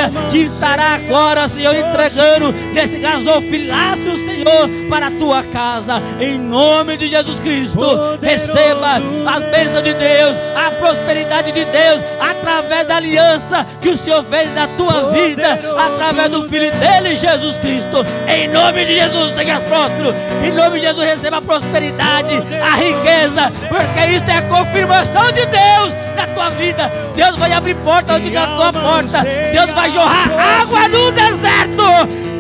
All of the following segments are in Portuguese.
família que estará agora, Senhor, entregando nesse gasofilácio, Senhor, para a tua casa. Em nome de Jesus Cristo, receba a bênção de Deus, a prosperidade de Deus, através da aliança que o Senhor fez na tua vida, através do Filho dele, Jesus Cristo. Em nome de Jesus, seja próspero. Em nome de Jesus, receba a prosperidade, a riqueza, porque isso é a confirmação de Deus na tua vida. Deus vai abrir porta onde na tua porta. Deus vai jorrar água no deserto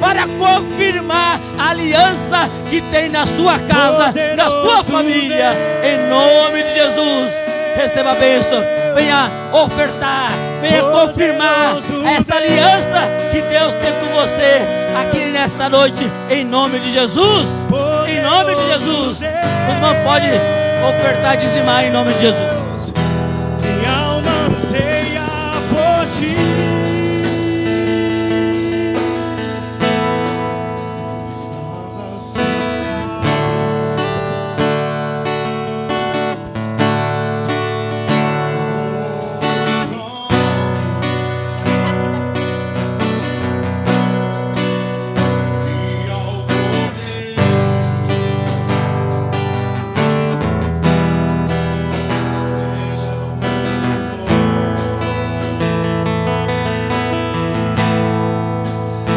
para confirmar a aliança que tem na sua casa, na sua família. Em nome de Jesus, receba a bênção. Venha ofertar, venha confirmar esta aliança que Deus tem com você aqui nesta noite, em nome de Jesus. Em nome de Jesus. O irmão pode ofertar, dizimar em nome de Jesus. Minha alma anseia por ti.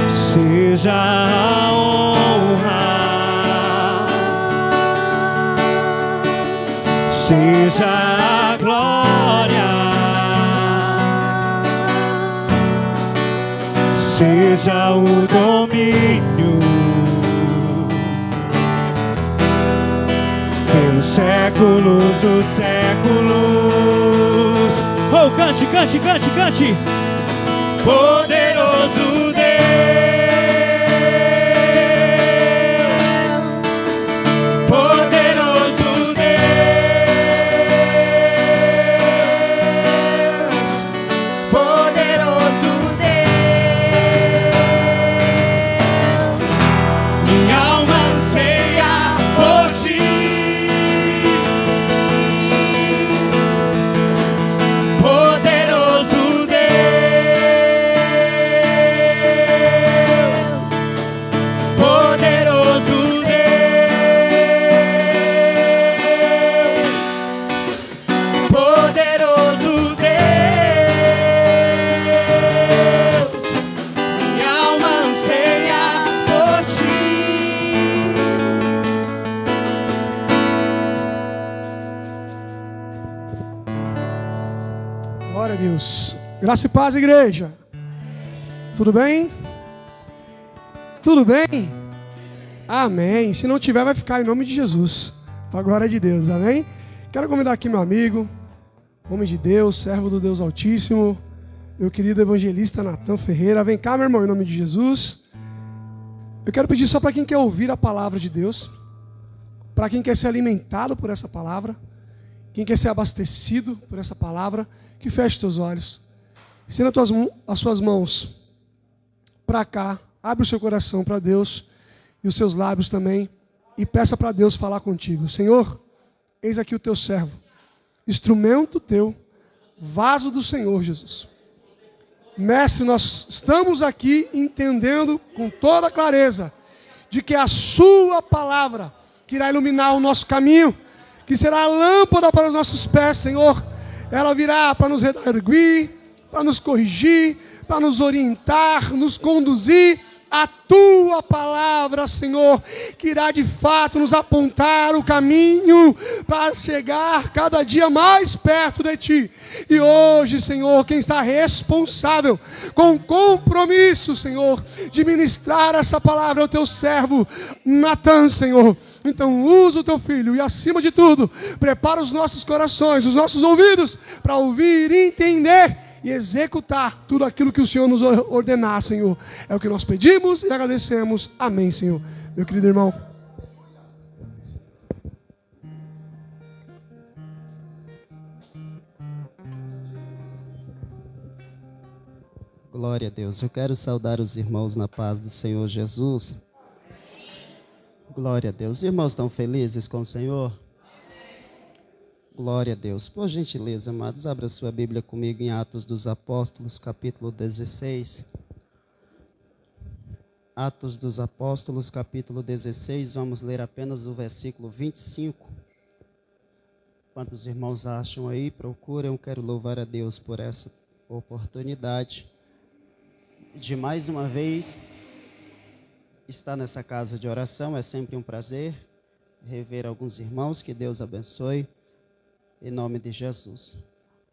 Seja a honra, seja a glória, seja o domínio pelos séculos dos séculos. Oh, cante, cante, cante, cante. Poderoso Deus, graça e paz, igreja. Tudo bem? Tudo bem? Amém. Se não tiver, vai ficar em nome de Jesus, para a glória de Deus. Amém? Quero convidar aqui meu amigo, homem de Deus, servo do Deus Altíssimo, meu querido evangelista Natan Ferreira. Vem cá, meu irmão, em nome de Jesus. Eu quero pedir só para quem quer ouvir a palavra de Deus, para quem quer ser alimentado por essa palavra, quem quer ser abastecido por essa palavra, que feche seus olhos. Estenda as suas mãos para cá, abre o seu coração para Deus e os seus lábios também, e peça para Deus falar contigo. Senhor, eis aqui o teu servo, instrumento teu, vaso do Senhor Jesus. Mestre, nós estamos aqui entendendo com toda clareza de que a sua palavra que irá iluminar o nosso caminho, que será a lâmpada para os nossos pés, Senhor. Ela virá para nos redarguir, para nos corrigir, para nos orientar, nos conduzir. A tua palavra, Senhor, que irá de fato nos apontar o caminho para chegar cada dia mais perto de Ti. E hoje, Senhor, quem está responsável com compromisso, Senhor, de ministrar essa palavra ao Teu servo Natan, Senhor. Então usa o Teu filho e, acima de tudo, prepara os nossos corações, os nossos ouvidos para ouvir e entender e executar tudo aquilo que o Senhor nos ordenar, Senhor. É o que nós pedimos e agradecemos. Amém, Senhor. Meu querido irmão. Glória a Deus. Eu quero saudar os irmãos na paz do Senhor Jesus. Glória a Deus. Os irmãos estão felizes com o Senhor? Glória a Deus. Por gentileza, amados, abra sua Bíblia comigo em Atos dos Apóstolos, capítulo 16. Atos dos Apóstolos, capítulo 16, vamos ler apenas o versículo 25. Quantos irmãos acham aí? Procuram. Eu quero louvar a Deus por essa oportunidade de mais uma vez estar nessa casa de oração. É sempre um prazer rever alguns irmãos. Que Deus abençoe, em nome de Jesus.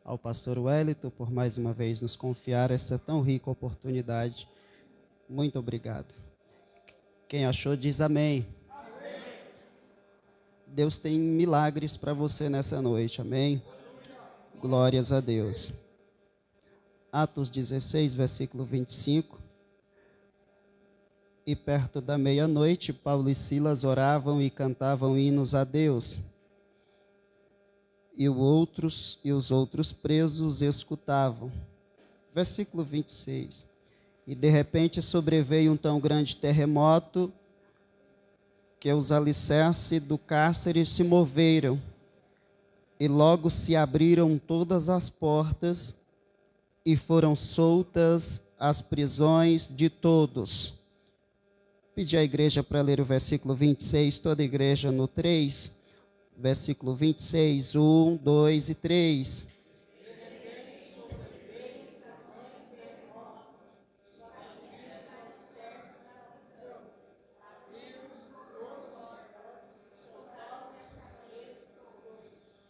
Ao pastor Wellington, por mais uma vez nos confiar essa tão rica oportunidade. Muito obrigado. Quem achou diz amém. Amém. Deus tem milagres para você nessa noite, amém? Glórias a Deus. Atos 16, versículo 25. E perto da meia-noite, Paulo e Silas oravam e cantavam hinos a Deus. E os outros presos escutavam. Versículo 26. E de repente sobreveio um tão grande terremoto que os alicerces do cárcere se moveram, e logo se abriram todas as portas e foram soltas as prisões de todos. Pedi à igreja para ler o versículo 26, toda a igreja no 3, versículo 26, 1, 2 e 3.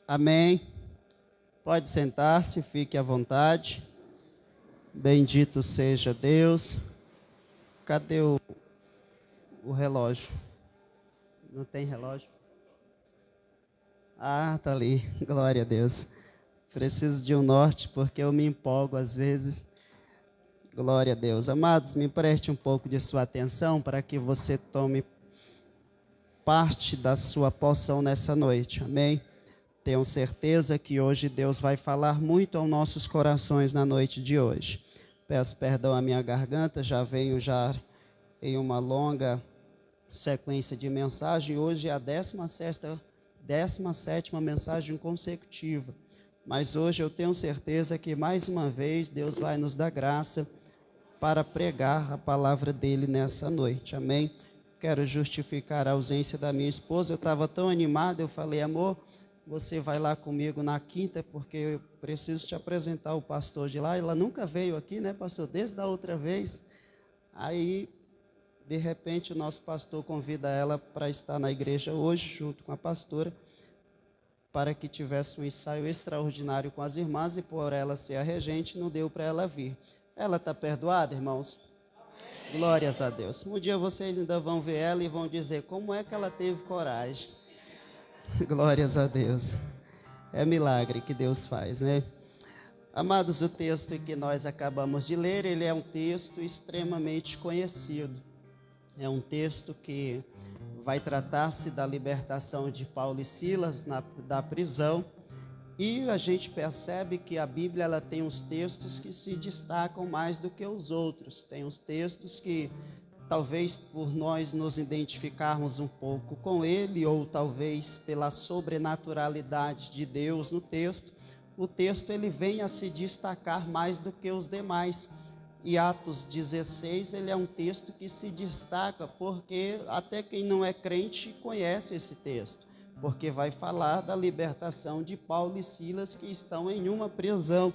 Amém. Pode sentar-se, fique à vontade. Bendito seja Deus. Cadê o relógio? Não tem relógio? Ah, tá ali. Glória a Deus. Preciso de um norte porque eu me empolgo às vezes. Glória a Deus. Amados, me empreste um pouco de sua atenção para que você tome parte da sua porção nessa noite. Amém? Tenho certeza que hoje Deus vai falar muito aos nossos corações na noite de hoje. Peço perdão à minha garganta, já venho em uma longa sequência de mensagem. Hoje é a 17ª mensagem consecutiva. Mas hoje eu tenho certeza que mais uma vez Deus vai nos dar graça para pregar a palavra dele nessa noite. Amém? Quero justificar a ausência da minha esposa. Eu estava tão animado, eu falei, amor, você vai lá comigo na quinta, porque eu preciso te apresentar o pastor de lá. Ela nunca veio aqui, né, pastor? Desde a outra vez. Aí, de repente, o nosso pastor convida ela para estar na igreja hoje, junto com a pastora, para que tivesse um ensaio extraordinário com as irmãs, e por ela ser a regente, não deu para ela vir. Ela está perdoada, irmãos? Amém. Glórias a Deus. Um dia vocês ainda vão ver ela e vão dizer como é que ela teve coragem. Glórias a Deus. É milagre que Deus faz, né? Amados, o texto que nós acabamos de ler, ele é um texto extremamente conhecido. É um texto que vai tratar-se da libertação de Paulo e Silas da prisão. E a gente percebe que a Bíblia ela tem uns textos que se destacam mais do que os outros. Tem uns textos que talvez por nós nos identificarmos um pouco com ele, ou talvez pela sobrenaturalidade de Deus no texto, o texto ele vem a se destacar mais do que os demais. E Atos 16, ele é um texto que se destaca porque até quem não é crente conhece esse texto, porque vai falar da libertação de Paulo e Silas que estão em uma prisão.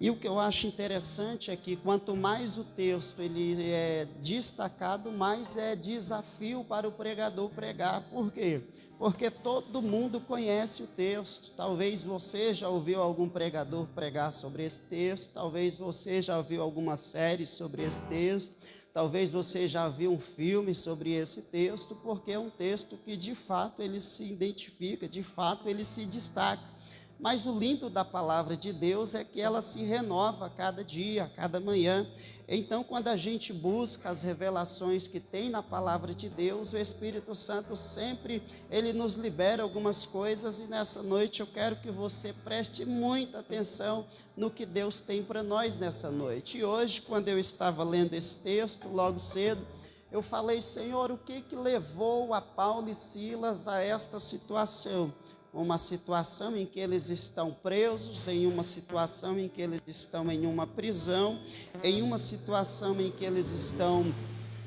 E o que eu acho interessante é que quanto mais o texto ele é destacado, mais é desafio para o pregador pregar. Por quê? Porque todo mundo conhece o texto. Talvez você já ouviu algum pregador pregar sobre esse texto, talvez você já viu alguma série sobre esse texto, talvez você já viu um filme sobre esse texto, porque é um texto que de fato ele se identifica, de fato ele se destaca. Mas o lindo da palavra de Deus é que ela se renova a cada dia, a cada manhã. Então, quando a gente busca as revelações que tem na palavra de Deus, o Espírito Santo sempre, ele nos libera algumas coisas. E nessa noite eu quero que você preste muita atenção no que Deus tem para nós nessa noite. E hoje, quando eu estava lendo esse texto, logo cedo, eu falei, Senhor, o que levou a Paulo e Silas a esta situação? uma situação em que eles estão presos, em uma situação em que eles estão em uma prisão, em uma situação em que eles estão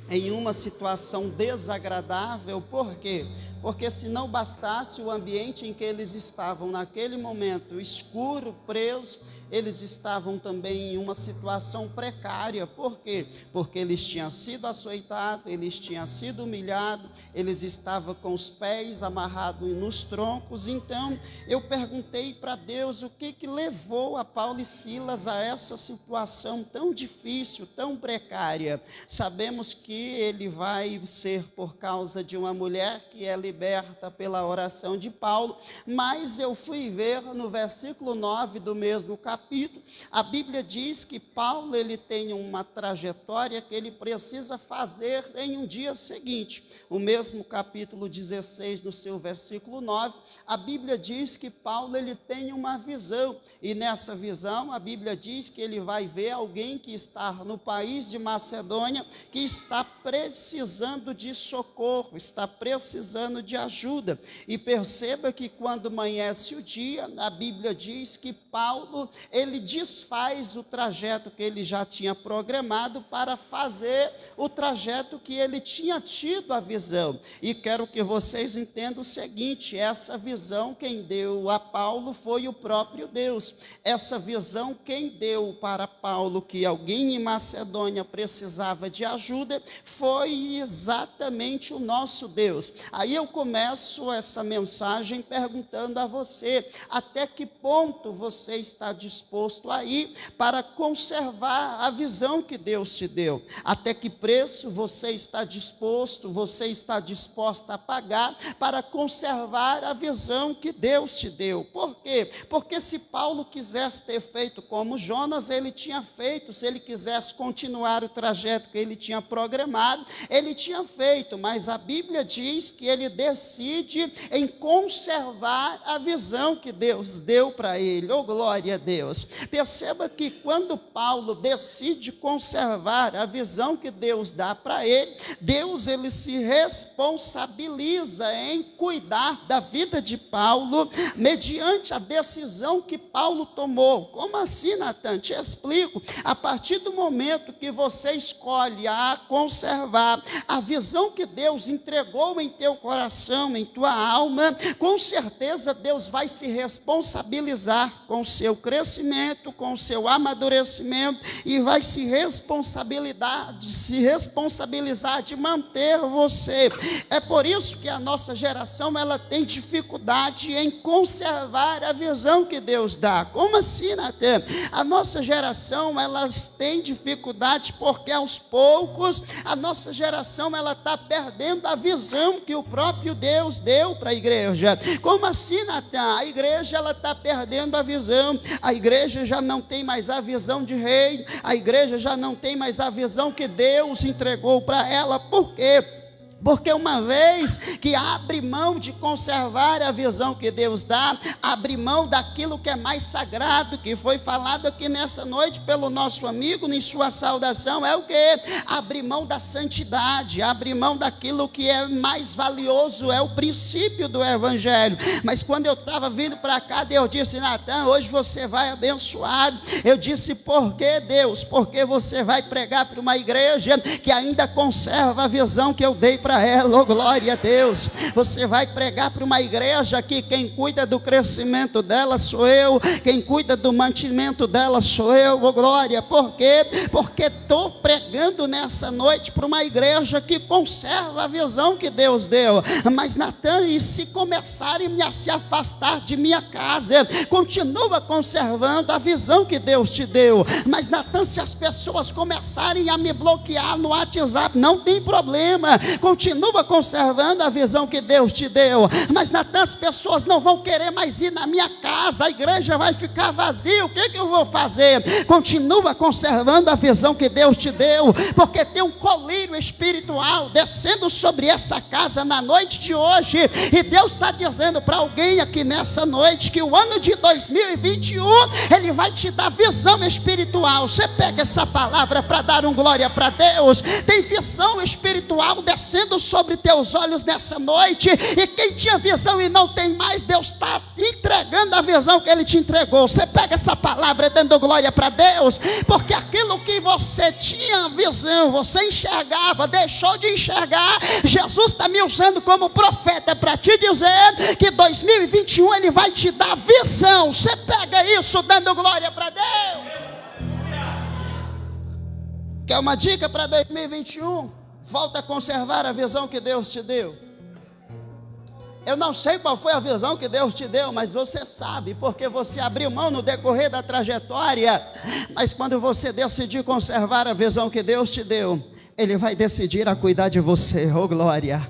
em uma situação desagradável. Por quê? Porque se não bastasse o ambiente em que eles estavam naquele momento, escuro, preso, eles estavam também em uma situação precária. Por quê? Porque eles tinham sido açoitados, eles tinham sido humilhados, eles estavam com os pés amarrados nos troncos. Então, eu perguntei para Deus o que levou a Paulo e Silas a essa situação tão difícil, tão precária. Sabemos que ele vai ser por causa de uma mulher que é liberta pela oração de Paulo, mas eu fui ver no versículo 9 do mesmo capítulo, a Bíblia diz que Paulo ele tem uma trajetória que ele precisa fazer em um dia seguinte. O mesmo capítulo 16, no seu versículo 9, a Bíblia diz que Paulo ele tem uma visão, e nessa visão a Bíblia diz que ele vai ver alguém que está no país de Macedônia, que está precisando de socorro, está precisando de ajuda. E perceba que quando amanhece o dia, a Bíblia diz que Paulo ele desfaz o trajeto que ele já tinha programado para fazer o trajeto que ele tinha tido a visão. E quero que vocês entendam o seguinte: essa visão quem deu a Paulo foi o próprio Deus. Essa visão quem deu para Paulo que alguém em Macedônia precisava de ajuda foi exatamente o nosso Deus. Aí eu começo essa mensagem perguntando a você: até que ponto você está disposto a ir para conservar a visão que Deus te deu? Até que preço você está disposta a pagar para conservar a visão que Deus te deu? Por quê? Porque se Paulo quisesse ter feito como Jonas, ele tinha feito. Se ele quisesse continuar o trajeto que ele tinha programado, ele tinha feito. Mas a Bíblia diz que ele decide em conservar a visão que Deus deu para ele. Oh, glória a Deus! Perceba que quando Paulo decide conservar a visão que Deus dá para ele, Deus ele se responsabiliza em cuidar da vida de Paulo mediante a decisão que Paulo tomou. Como assim, Natan? Te explico. A partir do momento que você escolhe a conservar a visão que Deus entregou em teu coração, em tua alma, com certeza Deus vai se responsabilizar com o seu crescimento, com o seu amadurecimento, e vai se responsabilizar de manter você. É por isso que a nossa geração ela tem dificuldade em conservar a visão que Deus dá. Como assim, Natan? A nossa geração ela tem dificuldade porque aos poucos a nossa geração ela está perdendo a visão que o próprio Deus deu para a igreja. Como assim, Natan? A igreja ela está perdendo a visão. A igreja já não tem mais a visão de rei. A igreja já não tem mais a visão que Deus entregou para ela. Por quê? Porque uma vez que abre mão de conservar a visão que Deus dá, abre mão daquilo que é mais sagrado, que foi falado aqui nessa noite pelo nosso amigo em sua saudação, é o quê? Abre mão da santidade, abre mão daquilo que é mais valioso, é o princípio do evangelho. Mas quando eu estava vindo para cá, Deus disse: Natan, hoje você vai abençoado. Eu disse: por que, Deus? Porque você vai pregar para uma igreja que ainda conserva a visão que eu dei para ela. Oh, glória a Deus! Você vai pregar para uma igreja que quem cuida do crescimento dela sou eu, quem cuida do mantimento dela sou eu. Oh, glória! Por quê? Porque estou pregando nessa noite para uma igreja que conserva a visão que Deus deu. Mas, Natan, e se começarem a se afastar de minha casa, continua conservando a visão que Deus te deu. Mas, Natan, se as pessoas começarem a me bloquear no WhatsApp, não tem problema, continua conservando a visão que Deus te deu. Mas, Natan, as pessoas não vão querer mais ir na minha casa, a igreja vai ficar vazia, o que eu vou fazer? Continua conservando a visão que Deus te deu, porque tem um colírio espiritual descendo sobre essa casa na noite de hoje, e Deus está dizendo para alguém aqui nessa noite que o ano de 2021 Ele vai te dar visão espiritual. Você pega essa palavra para dar glória para Deus. Tem visão espiritual descendo trazendo sobre teus olhos nessa noite. E quem tinha visão e não tem mais, Deus está entregando a visão que Ele te entregou. Você pega essa palavra dando glória para Deus, porque aquilo que você tinha visão, você enxergava, deixou de enxergar. Jesus está me usando como profeta para te dizer que 2021 Ele vai te dar visão. Você pega isso dando glória para Deus. Quer uma dica para 2021? Volta a conservar a visão que Deus te deu. Eu não sei qual foi a visão que Deus te deu, mas você sabe, porque você abriu mão no decorrer da trajetória. Mas quando você decidir conservar a visão que Deus te deu, Ele vai decidir a cuidar de você. Oh glória!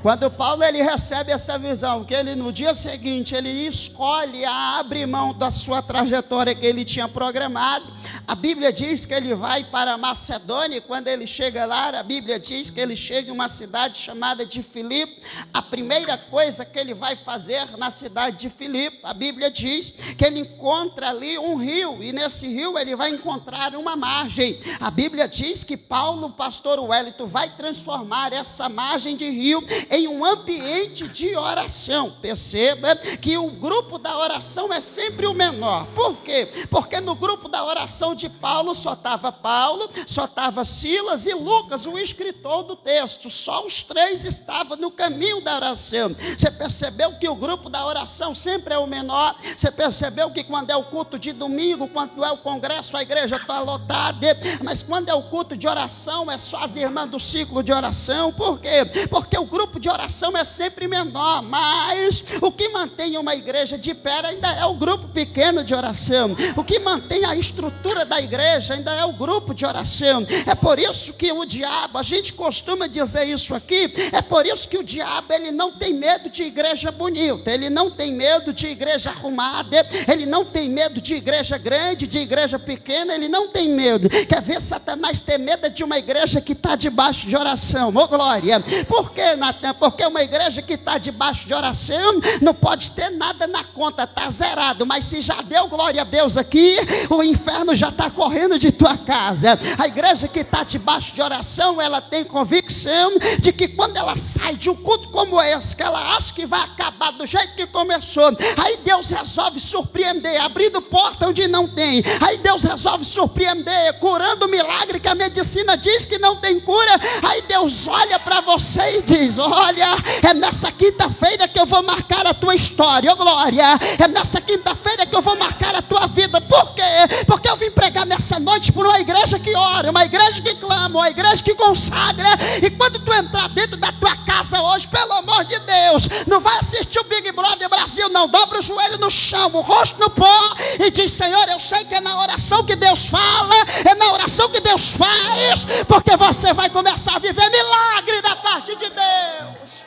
Quando Paulo ele recebe essa visão, que ele no dia seguinte ele escolhe abrir mão da sua trajetória que ele tinha programado, a Bíblia diz que ele vai para Macedônia. E quando ele chega lá, a Bíblia diz que ele chega em uma cidade chamada de Filipe. A primeira coisa que ele vai fazer na cidade de Filipe, a Bíblia diz que ele encontra ali um rio, e nesse rio ele vai encontrar uma margem. A Bíblia diz que Paulo, o pastor Wellington, vai transformar essa margem de rio em um ambiente de oração. Perceba que o grupo da oração é sempre o menor. Por quê? Porque no grupo da oração de Paulo só estava Silas e Lucas, o escritor do texto. Só os três estavam no caminho da oração. Você percebeu que o grupo da oração sempre é o menor? Você percebeu que quando é o culto de domingo, quando é o congresso, a igreja está lotada, mas quando é o culto de oração, é só as irmãs do ciclo de oração. Por quê? Porque o grupo de oração é sempre menor, mas o que mantém uma igreja de pé ainda é o grupo pequeno de oração. O que mantém a estrutura da igreja ainda é o grupo de oração. É por isso que o diabo, a gente costuma dizer isso aqui, é por isso que o diabo ele não tem medo de igreja bonita, ele não tem medo de igreja arrumada, ele não tem medo de igreja grande, de igreja pequena, ele não tem medo. Quer ver Satanás ter medo de uma igreja que está debaixo de oração? Ô glória! Por quê, Natan? Porque uma igreja que está debaixo de oração não pode ter nada na conta, está zerado. Mas se já deu glória a Deus aqui, o inferno já está correndo de tua casa. A igreja que está debaixo de oração, ela tem convicção de que quando ela sai de um culto como esse, que ela acha que vai acabar do jeito que começou, aí Deus resolve surpreender, abrindo porta onde não tem. Aí Deus resolve surpreender, curando o milagre que a medicina diz que não tem cura. Aí Deus olha para você e diz: olha, é nessa quinta-feira que eu vou marcar a tua história. Oh glória! É nessa quinta-feira que eu vou marcar a tua vida. Por quê? Porque eu vim pregar nessa noite por uma igreja que ora, uma igreja que clama, uma igreja que consagra. E quando tu entrar dentro da tua casa hoje, pelo amor de Deus, não vai assistir o Big Brother Brasil, não. Dobra o joelho no chão, o rosto no pó, e diz: Senhor, eu sei que é na oração que Deus fala, é na oração que Deus faz, porque você vai começar a viver milagre da parte de Deus.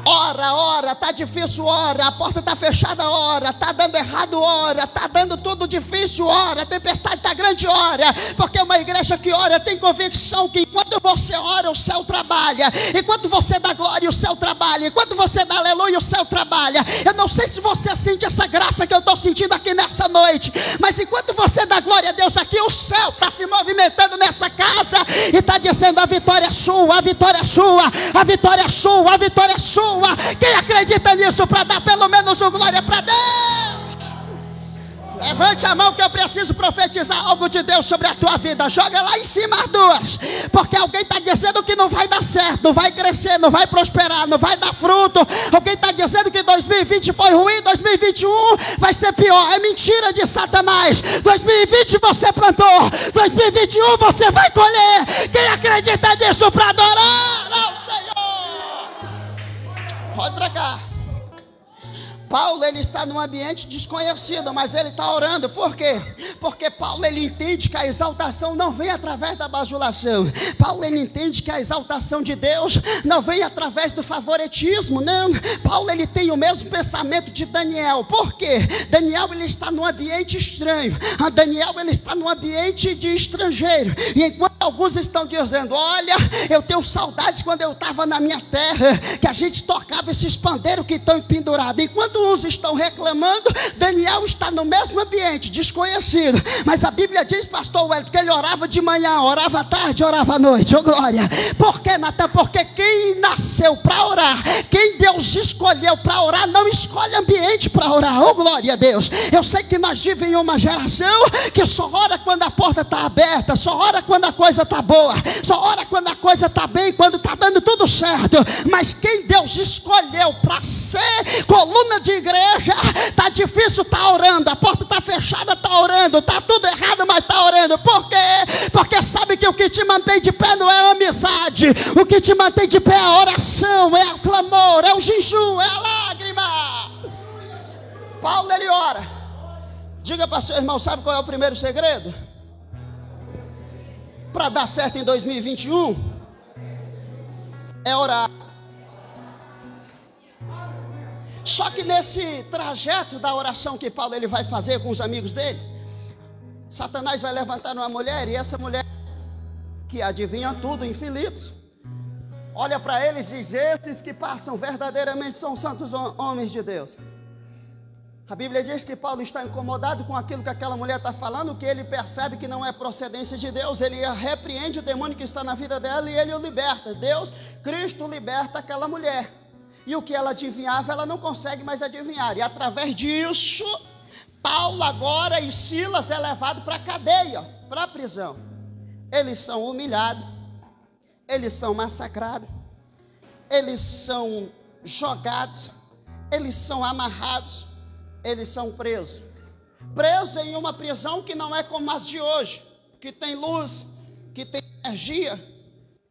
Ora, tá difícil, ora, a porta tá fechada, ora, tá dando errado, ora, tá dando tudo difícil, ora, a tempestade tá grande, ora, porque uma igreja que ora tem convicção que enquanto você ora, o céu trabalha, enquanto você dá glória, o céu trabalha, enquanto você dá aleluia, o céu trabalha. Eu não sei se você sente essa graça que eu estou sentindo aqui nessa noite, mas enquanto você dá glória a Deus aqui, o céu está se movimentando nessa casa e está dizendo: a vitória é sua, a vitória é sua, a vitória é sua, a vitória é sua. Quem acredita nisso para dar pelo menos um glória para Deus? Levante a mão que eu preciso profetizar algo de Deus sobre a tua vida. Joga lá em cima as duas, porque alguém está dizendo que não vai dar certo, não vai crescer, não vai prosperar, não vai dar fruto. Alguém está dizendo que 2020 foi ruim, 2021 vai ser pior. É mentira de Satanás. 2020 você plantou, 2021 você vai colher. Quem acredita nisso para adorar ao Senhor? Pode pra cá. Paulo ele está num ambiente desconhecido, mas ele está orando. Por quê? Porque Paulo ele entende que a exaltação não vem através da bajulação. Paulo ele entende que a exaltação de Deus não vem através do favoritismo, não. Paulo ele tem o mesmo pensamento de Daniel. Por quê? Daniel ele está num ambiente estranho. Daniel ele está num ambiente de estrangeiro. E enquanto alguns estão dizendo: olha, eu tenho saudades quando eu estava na minha terra, que a gente tocava esses pandeiros que estão pendurados. Enquanto uns estão reclamando, Daniel está no mesmo ambiente, desconhecido. Mas a Bíblia diz, pastor Wellington, que ele orava de manhã, orava à tarde, orava à noite. Oh glória! Por que, Natan? Porque quem nasceu para orar, quem Deus escolheu para orar, não escolhe ambiente para orar. Oh glória a Deus! Eu sei que nós vivemos em uma geração que só ora quando a porta está aberta, só ora quando a coisa está boa, só ora quando a coisa está bem, quando está dando tudo certo. Mas quem Deus escolheu para ser coluna de igreja, está difícil, está orando, a porta está fechada, está orando, está tudo errado, mas está orando. Por quê? Porque sabe que o que te mantém de pé não é a amizade, o que te mantém de pé é a oração, é o clamor, é o jejum, é a lágrima. Paulo, ele ora. Diga para seu irmão, sabe qual é o primeiro segredo? Para dar certo em 2021? É orar. Só que nesse trajeto da oração que Paulo ele vai fazer com os amigos dele, Satanás vai levantar uma mulher, e essa mulher que adivinha tudo em Filipos, olha para eles e diz: esses que passam verdadeiramente são santos homens de Deus. A Bíblia diz que Paulo está incomodado com aquilo que aquela mulher está falando, que ele percebe que não é procedência de Deus. Ele repreende o demônio que está na vida dela e ele o liberta. Deus, Cristo liberta aquela mulher. E o que ela adivinhava, ela não consegue mais adivinhar. E através disso, Paulo agora e Silas é levado para a cadeia, para a prisão. Eles são humilhados, eles são massacrados, eles são jogados, eles são amarrados, eles são presos. Presos em uma prisão que não é como as de hoje, que tem luz, que tem energia,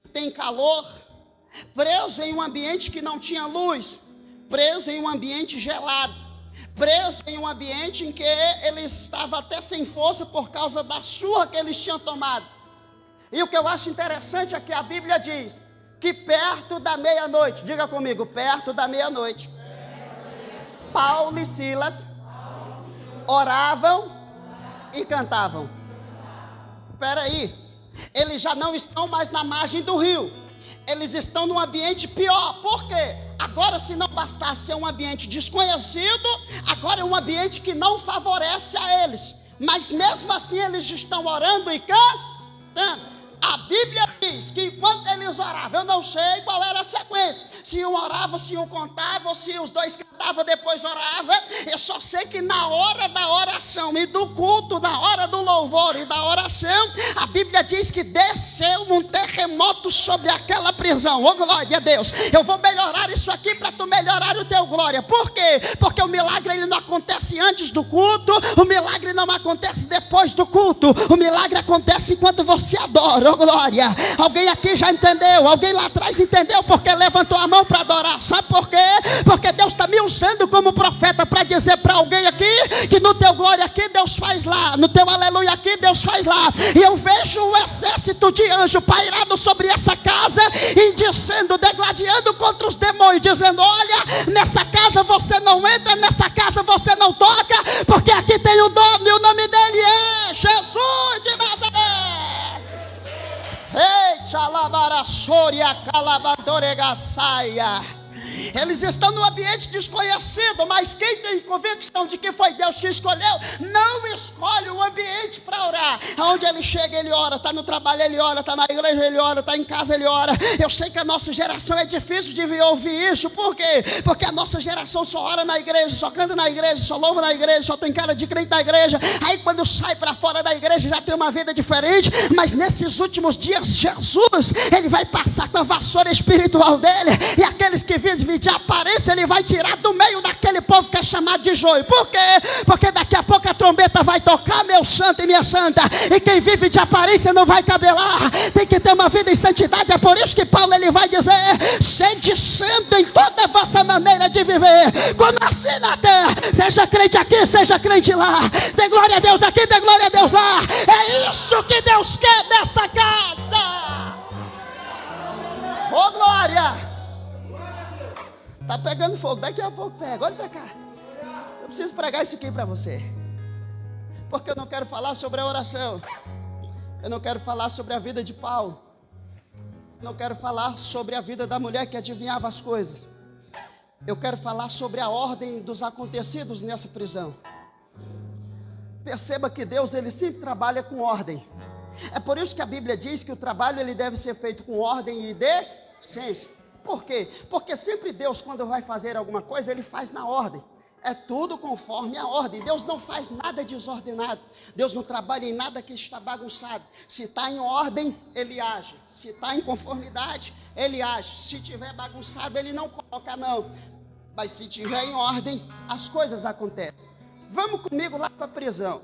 que tem calor. Preso em um ambiente que não tinha luz, preso em um ambiente gelado, preso em um ambiente em que ele estava até sem força por causa da surra que eles tinham tomado. E o que eu acho interessante é que a Bíblia diz que perto da meia-noite, diga comigo, perto da meia-noite, Paulo e Silas oravam e cantavam. Espera aí, eles já não estão mais na margem do rio, eles estão num ambiente pior. Por quê? Agora, se não bastasse ser um ambiente desconhecido, agora é um ambiente que não favorece a eles. Mas mesmo assim eles estão orando e cantando. A Bíblia diz que enquanto eles oravam, eu não sei qual era a sequência, se um orava, se um contava, ou se os dois cantavam, depois orava. Eu só sei que na hora da oração e do culto, na hora do louvor e da oração, a Bíblia diz que desceu um terremoto sobre aquela prisão. Oh glória a Deus! Eu vou melhorar isso aqui para tu melhorar o teu glória. Por quê? Porque o milagre ele não acontece antes do culto, o milagre não acontece depois do culto, o milagre acontece enquanto você adora. Oh glória! Alguém aqui já entendeu? Alguém lá atrás entendeu porque levantou a mão para adorar? Sabe por quê? Porque Deus está me usando como profeta para dizer para alguém aqui que no teu glória aqui Deus faz lá, no teu aleluia aqui Deus faz lá. E eu vejo um exército de anjos pairado sobre essa casa e dizendo, degladiando contra os demônios, dizendo: olha, nessa casa você não entra, nessa casa você não toca, porque aqui tem um nome, e o nome dele é Jesus de Nazaré. Ei, xalabaraçoria, calabadoregaçaia. Eles estão num ambiente desconhecido, mas quem tem convicção de que foi Deus que escolheu, não escolhe o ambiente para orar. Aonde ele chega, ele ora. Está no trabalho, ele ora. Está na igreja, ele ora. Está em casa, ele ora. Eu sei que a nossa geração é difícil de ouvir isso. Por quê? Porque a nossa geração só ora na igreja, só canta na igreja, só louva na igreja, só tem cara de crente na igreja. Aí quando sai para fora da igreja já tem uma vida diferente. Mas nesses últimos dias, Jesus, ele vai passar com a vassoura espiritual dele, e aqueles que vivem de aparência, ele vai tirar do meio daquele povo que é chamado de joio. Por quê? Porque daqui a pouco a trombeta vai tocar, meu santo e minha santa, e quem vive de aparência não vai cabelar, tem que ter uma vida em santidade. É por isso que Paulo ele vai dizer: sede santo em toda a vossa maneira de viver. Como assim, Natan? Seja crente aqui, seja crente lá, dê glória a Deus aqui, dê glória a Deus lá. É isso que Deus quer dessa casa. Oh glória! Está pegando fogo, daqui a pouco pega. Olha para cá. Eu preciso pregar isso aqui para você, porque eu não quero falar sobre a oração. Eu não quero falar sobre a vida de Paulo. Eu não quero falar sobre a vida da mulher que adivinhava as coisas. Eu quero falar sobre a ordem dos acontecidos nessa prisão. Perceba que Deus, ele sempre trabalha com ordem. É por isso que a Bíblia diz que o trabalho ele deve ser feito com ordem e decência. Por quê? Porque sempre Deus, quando vai fazer alguma coisa, ele faz na ordem. É tudo conforme a ordem. Deus não faz nada desordenado. Deus não trabalha em nada que está bagunçado. Se está em ordem, ele age. Se está em conformidade, ele age. Se estiver bagunçado, ele não coloca a mão. Mas se estiver em ordem, as coisas acontecem. Vamos comigo lá para a prisão.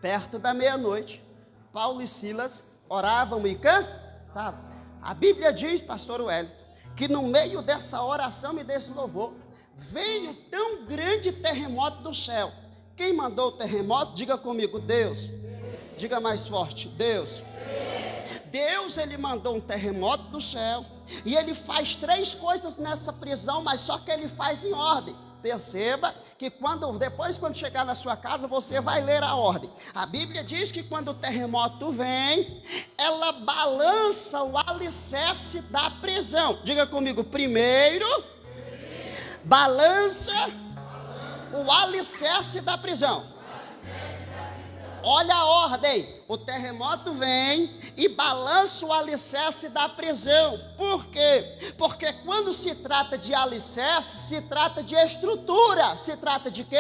Perto da meia-noite, Paulo e Silas oravam e cantavam. A Bíblia diz, pastor Wellington, que no meio dessa oração e desse louvor, veio tão grande terremoto do céu. Quem mandou o terremoto? Diga comigo, Deus. Diga mais forte, Deus. Deus, ele mandou um terremoto do céu. E ele faz 3 coisas nessa prisão, mas só que ele faz em ordem. Perceba que depois quando chegar na sua casa, você vai ler a ordem. A Bíblia diz que quando o terremoto vem, ela balança o alicerce da prisão. Diga comigo, primeiro, balança o alicerce da prisão. Olha a ordem. O terremoto vem e balança o alicerce da prisão. Por quê? Porque quando se trata de alicerce, se trata de estrutura. Se trata de quê?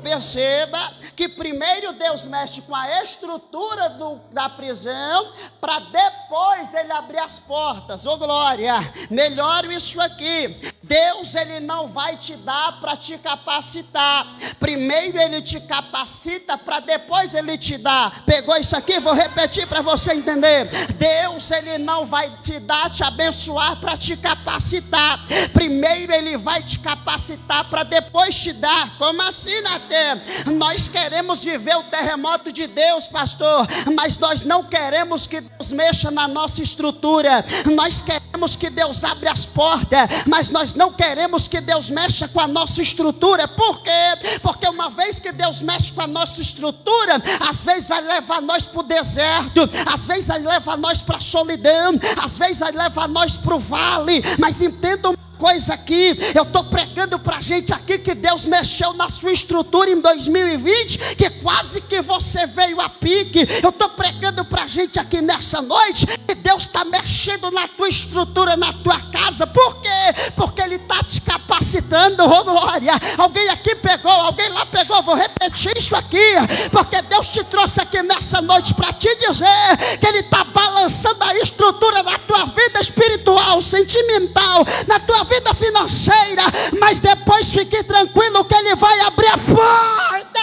Perceba que primeiro Deus mexe com a estrutura da prisão, para depois ele abrir as portas. Ô glória, melhore isso aqui. Deus, ele não vai te dar para te capacitar. Primeiro ele te capacita, para depois ele te dá. Pegou isso aqui? Vou repetir para você entender. Deus, ele não vai te dar, te abençoar para te capacitar. Primeiro ele vai te capacitar, para depois te dar. Como assim, Natan? Nós queremos viver o terremoto de Deus, pastor, mas nós não queremos que Deus mexa na nossa estrutura. Nós queremos que Deus abra as portas, mas nós não queremos que Deus mexa com a nossa estrutura. Por quê? Porque uma vez que Deus mexe com a nossa estrutura, às vezes vai levar nós para o deserto, às vezes vai levar nós para a solidão, às vezes vai levar nós para o vale. Mas entenda uma coisa aqui, eu estou pregando para a gente aqui que Deus mexeu na sua estrutura em 2020, que quase que você veio a pique. Eu estou pregando para a gente aqui nessa noite que Deus está mexendo na tua estrutura, na tua casa. Por quê? Porque Ele está te capacitando. Oh glória, alguém aqui pegou, alguém lá pegou. Vou repetir isso aqui, porque Deus te trouxe aqui nessa noite para te dizer que Ele está balançando a estrutura da tua vida espiritual, sentimental, na tua vida financeira, mas depois fique tranquilo que Ele vai abrir a porta.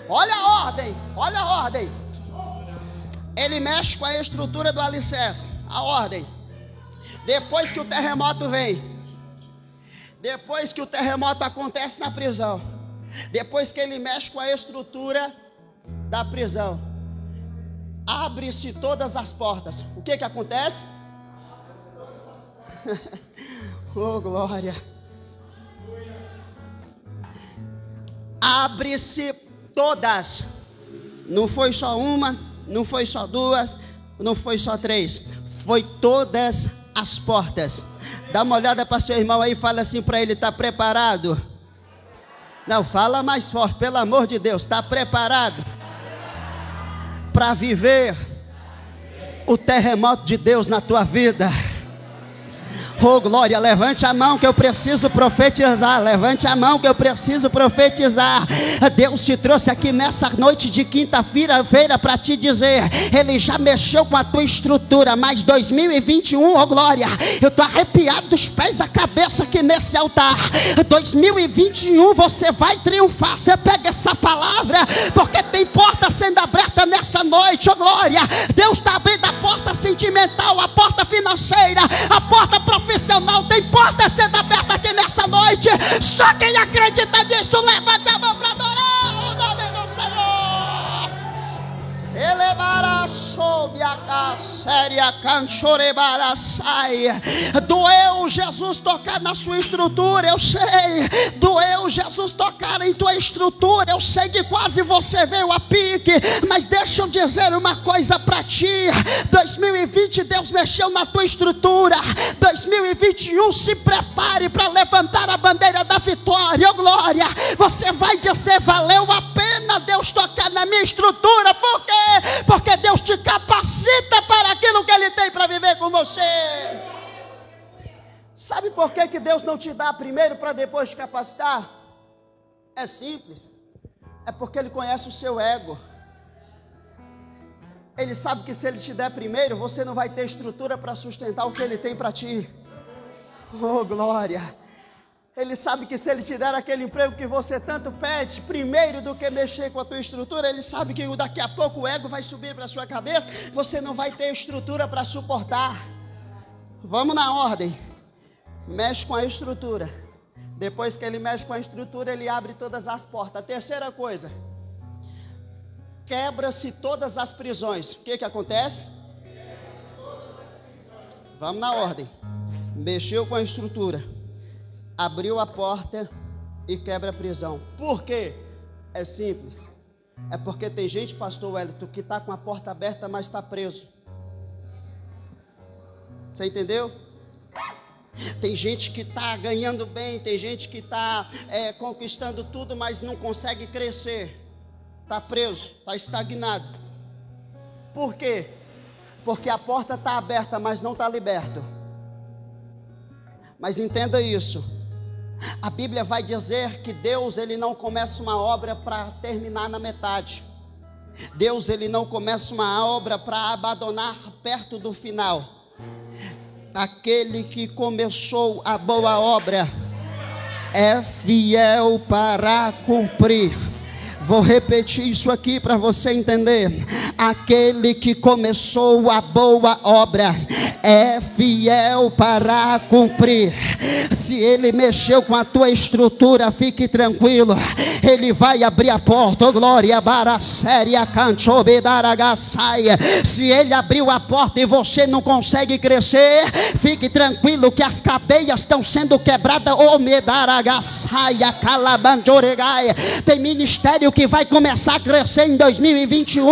Olha a ordem, olha a ordem. Ele mexe com a estrutura do alicerce, a ordem. Depois que o terremoto vem, depois que o terremoto acontece na prisão, depois que ele mexe com a estrutura da prisão, abre-se todas as portas. O que acontece? Oh glória. Abre-se todas. Não foi só uma, não foi só duas, não foi só 3. Foi todas as portas. Dá uma olhada para seu irmão aí e fala assim para ele: está preparado? Não, fala mais forte, pelo amor de Deus. Está preparado para viver o terremoto de Deus na tua vida? Oh glória, levante a mão que eu preciso profetizar. Levante a mão que eu preciso profetizar. Deus te trouxe aqui nessa noite de quinta-feira para te dizer: Ele já mexeu com a tua estrutura. Mas 2021, oh glória, eu estou arrepiado dos pés à cabeça aqui nesse altar. 2021 você vai triunfar. Você pega essa palavra, porque tem porta sendo aberta nessa noite. Oh glória, Deus está abrindo a porta sentimental, a porta financeira, a porta profissional. Tem porta sendo aberta aqui nessa noite. Só quem acredita nisso, levante a mão para adorar o nome do Senhor. Elevará sob a casséria canchorebara saia. Doeu Jesus tocar na sua estrutura, eu sei. Doeu Jesus tocar em tua estrutura, eu sei que quase você veio a pique, mas deixa eu dizer uma coisa para ti. 2020 Deus mexeu na tua estrutura. 2021 se prepare para levantar a bandeira da vitória. Oh glória, você vai dizer: valeu a pena Deus tocar na minha estrutura. Por quê? Porque Deus te capacita para aquilo que Ele tem para viver com você. Sabe por que Deus não te dá primeiro para depois te capacitar? É simples. É porque Ele conhece o seu ego. Ele sabe que se Ele te der primeiro, você não vai ter estrutura para sustentar o que Ele tem para ti. Oh glória. Ele sabe que se Ele te der aquele emprego que você tanto pede, primeiro do que mexer com a tua estrutura, Ele sabe que daqui a pouco o ego vai subir para a sua cabeça, você não vai ter estrutura para suportar. Vamos na ordem. Mexe com a estrutura. Depois que Ele mexe com a estrutura, Ele abre todas as portas. A terceira coisa: quebra-se todas as prisões. O que acontece? Vamos na ordem. Mexeu com a estrutura, abriu a porta e quebra a prisão. Por quê? É simples. É porque tem gente, pastor Wellington, que está com a porta aberta, mas está preso. Você entendeu? Tem gente que está ganhando bem, tem gente que está conquistando tudo, mas não consegue crescer. Está preso, está estagnado. Por quê? Porque a porta está aberta, mas não está liberto. Mas entenda isso. A Bíblia vai dizer que Deus, Ele não começa uma obra para terminar na metade. Deus, Ele não começa uma obra para abandonar perto do final. Aquele que começou a boa obra é fiel para cumprir. Vou repetir isso aqui para você entender. Aquele que começou a boa obra é fiel para cumprir. Se Ele mexeu com a tua estrutura, fique tranquilo, Ele vai abrir a porta. Oh glória, baracéria, canchobedaragaçaia. Se Ele abriu a porta e você não consegue crescer, fique tranquilo que as cadeias estão sendo quebradas. Oh medaragaçaia, calabanjoregaia. Tem ministério que vai começar a crescer em 2021.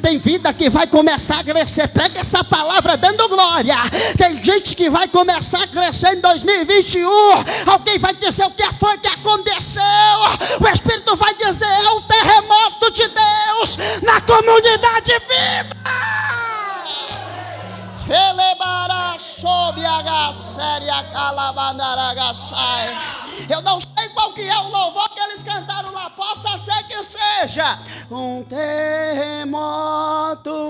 Tem vida que vai começar a crescer. Pega essa palavra dando glória. Tem gente que vai começar a crescer em 2021. Alguém vai dizer: o que foi que aconteceu? O Espírito vai dizer: é o terremoto de Deus na comunidade viva. Eu não sei qual que é o louvor que eles cantaram lá. Possa ser que seja: um terremoto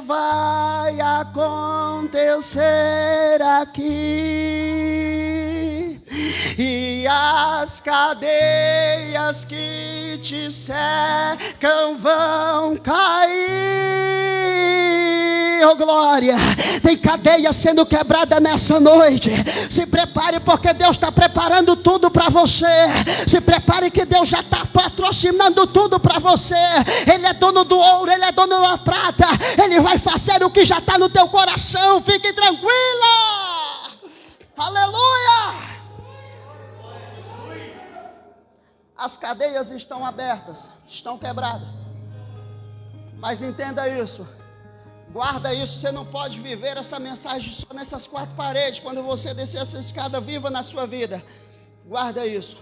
vai acontecer aqui, e as cadeias que te cercam vão cair. Oh glória, tem cadeia sendo quebrada nessa noite. Se prepare, porque Deus está preparando tudo para você. Se prepare que Deus já está patrocinando tudo para você. Ele é dono do ouro, Ele é dono da prata. Ele vai fazer o que já está no teu coração. Fique tranquila. Aleluia. As cadeias estão abertas, estão quebradas. Mas entenda isso. Guarda isso, você não pode viver essa mensagem só nessas quatro paredes. Quando você descer essa escada, viva na sua vida. Guarda isso.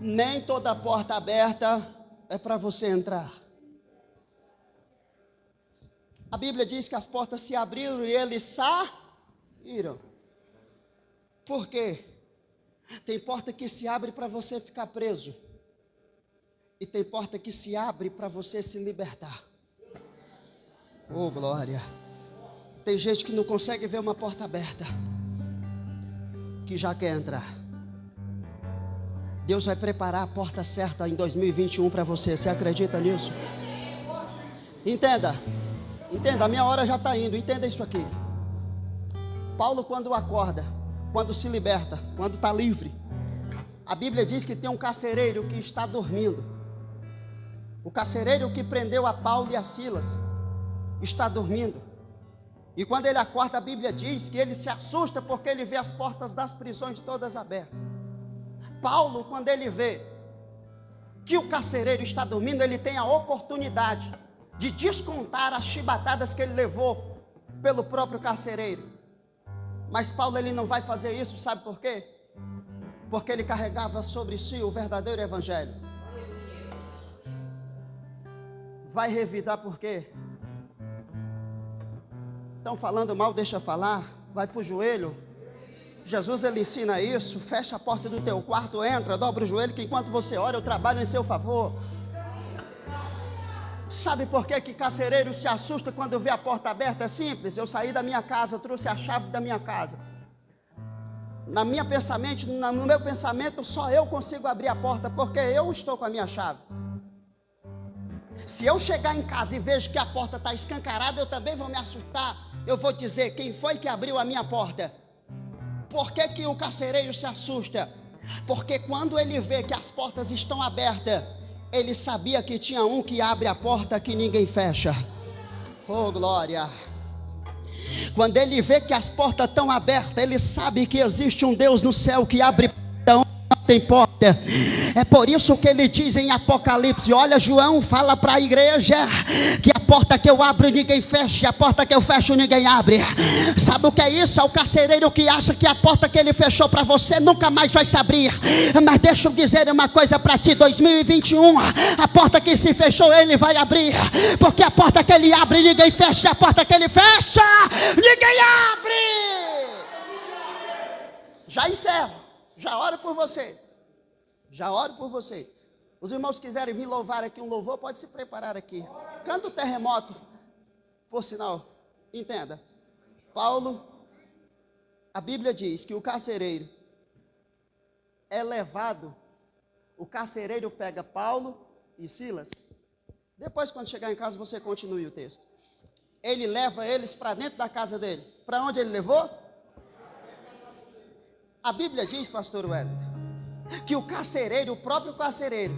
Nem toda porta aberta é para você entrar. A Bíblia diz que as portas se abriram e eles saíram. Por quê? Tem porta que se abre para você ficar preso. E tem porta que se abre para você se libertar. Oh glória. Tem gente que não consegue ver uma porta aberta, que já quer entrar. Deus vai preparar a porta certa em 2021 para você. Você acredita nisso? Entenda, a minha hora já está indo. Entenda isso aqui. Paulo, quando acorda, quando se liberta, quando está livre, a Bíblia diz que tem um carcereiro que está dormindo. O carcereiro que prendeu a Paulo e a Silas está dormindo. E quando ele acorda, a Bíblia diz que ele se assusta porque ele vê as portas das prisões todas abertas. Paulo, quando ele vê que o carcereiro está dormindo, ele tem a oportunidade de descontar as chibatadas que ele levou pelo próprio carcereiro. Mas Paulo, ele não vai fazer isso, sabe por quê? Porque ele carregava sobre si o verdadeiro evangelho. Vai revidar por quê? Estão falando mal, deixa falar. Vai para o joelho. Jesus, ele ensina isso. Fecha a porta do teu quarto, entra, dobra o joelho, que enquanto você ora, eu trabalho em seu favor. Sabe por que carcereiro se assusta quando vê a porta aberta? É simples. Eu saí da minha casa, trouxe a chave da minha casa. No meu pensamento, só eu consigo abrir a porta, porque eu estou com a minha chave. Se eu chegar em casa e vejo que a porta está escancarada, eu também vou me assustar. Eu vou dizer, quem foi que abriu a minha porta? Por que o carcereiro se assusta? Porque quando ele vê que as portas estão abertas, ele sabia que tinha um que abre a porta que ninguém fecha. Oh, glória! Quando ele vê que as portas estão abertas, ele sabe que existe um Deus no céu que abre porta onde não tem porta. É por isso que ele diz em Apocalipse, olha, João fala para a igreja que a porta que eu abro ninguém fecha, a porta que eu fecho ninguém abre. Sabe o que é isso? É o carcereiro que acha que a porta que ele fechou para você nunca mais vai se abrir. Mas deixa eu dizer uma coisa para ti, 2021, a porta que se fechou ele vai abrir, porque a porta que ele abre ninguém fecha, a porta que ele fecha ninguém abre. Já encerro, já oro por você. Já oro por você. Os irmãos quiserem vir louvar aqui um louvor, pode se preparar aqui. Canta o terremoto. Por sinal, entenda. Paulo, a Bíblia diz que o carcereiro é levado. O carcereiro pega Paulo e Silas. Depois, quando chegar em casa, você continue o texto. Ele leva eles para dentro da casa dele. Para onde ele levou? A Bíblia diz, pastor Wellington, que o carcereiro, o próprio carcereiro,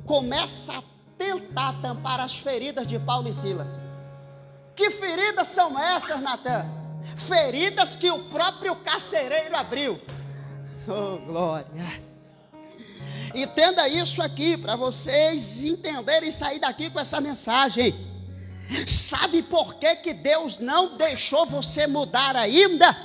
começa a tentar tampar as feridas de Paulo e Silas. Que feridas são essas, Natan? Feridas que o próprio carcereiro abriu. Oh, glória! Entenda isso aqui, para vocês entenderem e sair daqui com essa mensagem. Sabe por que Deus não deixou você mudar ainda?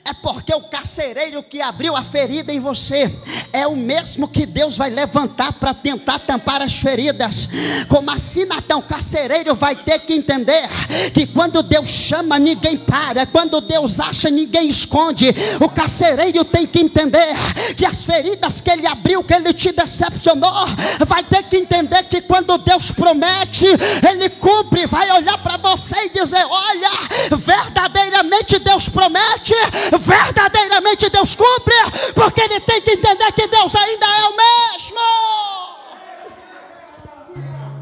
É porque o carcereiro que abriu a ferida em você é o mesmo que Deus vai levantar para tentar tampar as feridas. Como assim, Natão? O carcereiro vai ter que entender que quando Deus chama, ninguém para. Quando Deus acha, ninguém esconde. O carcereiro tem que entender que as feridas que ele abriu, que ele te decepcionou, vai ter que entender que quando Deus promete, ele cumpre. Vai olhar para você e dizer, olha, verdadeiramente Deus promete, verdadeiramente Deus cumpre, porque ele tem que entender que Deus ainda é o mesmo.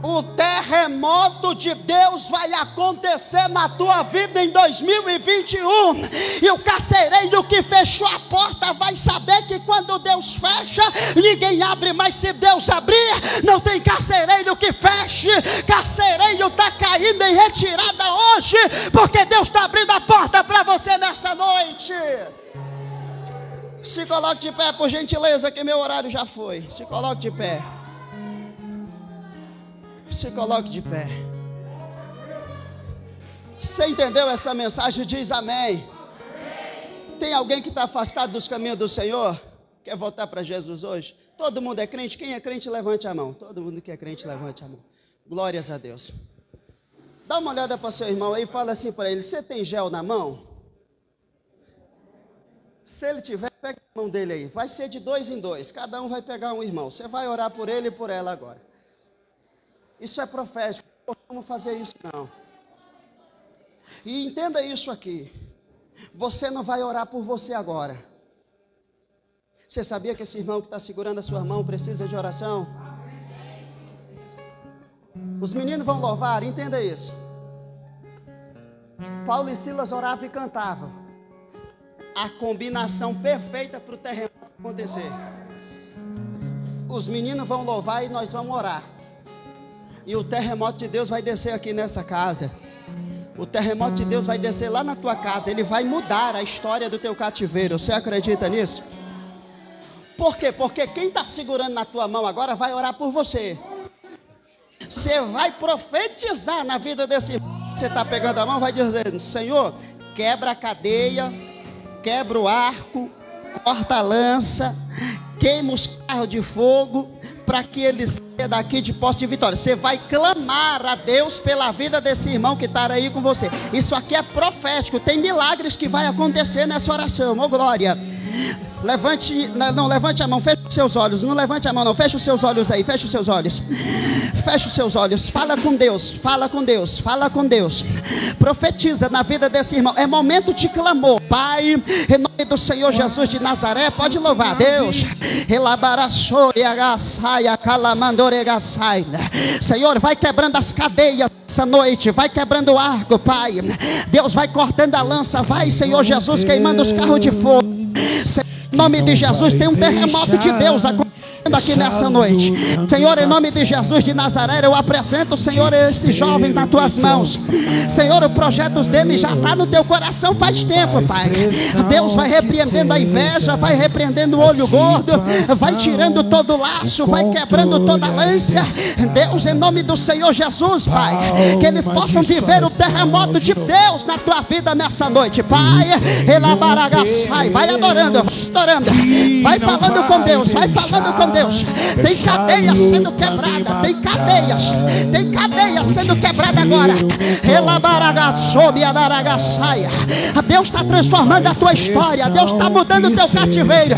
O terremoto de Deus vai acontecer na tua vida em 2021. E o carcereiro que fechou a porta vai saber que quando Deus fecha, ninguém abre. Mas se Deus abrir, não tem carcereiro que feche. Carcereiro está caindo em retirada hoje, porque Deus está abrindo a porta para você nessa noite. Se coloque de pé, por gentileza, que meu horário já foi. Se coloque de pé. Se coloque de pé. Você entendeu essa mensagem? Diz amém. Tem alguém que está afastado dos caminhos do Senhor? Quer voltar para Jesus hoje? Todo mundo é crente? Quem é crente, levante a mão. Todo mundo que é crente, levante a mão. Glórias a Deus. Dá uma olhada para seu irmão aí e fala assim para ele: você tem gel na mão? Se ele tiver, pega a mão dele aí. Vai ser de 2 em 2. Cada um vai pegar um irmão. Você vai orar por ele e por ela agora. Isso é profético. Não vamos fazer isso não. E entenda isso aqui. Você não vai orar por você agora. Você sabia que esse irmão que está segurando a sua mão precisa de oração? Os meninos vão louvar, entenda isso. Paulo e Silas oravam e cantavam. A combinação perfeita para o terremoto acontecer. Os meninos vão louvar e nós vamos orar. E o terremoto de Deus vai descer aqui nessa casa. O terremoto de Deus vai descer lá na tua casa. Ele vai mudar a história do teu cativeiro. Você acredita nisso? Por quê? Porque quem está segurando na tua mão agora vai orar por você. Você vai profetizar na vida desse irmão. Você está pegando a mão, vai dizendo: Senhor, quebra a cadeia, quebra o arco, corta a lança, queima os carros de fogo, para que ele saia daqui de posse de vitória. Você vai clamar a Deus pela vida desse irmão que está aí com você. Isso aqui é profético, tem milagres que vai acontecer nessa oração. Ô glória! Levante a mão, feche os seus olhos. Não levante a mão não, feche os seus olhos aí, feche os seus olhos. Feche os seus olhos, fala com Deus, fala com Deus, fala com Deus. Profetiza na vida desse irmão. É momento de clamor. Pai, em nome do Senhor Jesus de Nazaré, pode louvar Deus. Senhor, vai quebrando as cadeias essa noite, vai quebrando o arco, Pai. Deus vai cortando a lança, vai, Senhor Jesus, queimando os carros de fogo. Em nome de Jesus, tem um terremoto de Deus acontecendo aqui nessa noite. Senhor, em nome de Jesus de Nazaré, eu apresento, Senhor, esses jovens nas tuas mãos. Senhor, o projeto deles já está no teu coração faz tempo, Pai. Deus vai repreendendo a inveja, vai repreendendo o olho gordo, vai tirando todo o laço, vai quebrando toda a lança. Deus, em nome do Senhor Jesus, Pai, que eles possam viver o terremoto de Deus na tua vida nessa noite, Pai. Vai adorando, vai falando com Deus, vai falando com Deus. Tem cadeias sendo quebradas, tem cadeias sendo quebradas agora. Deus está transformando a tua história, Deus está mudando o teu cativeiro,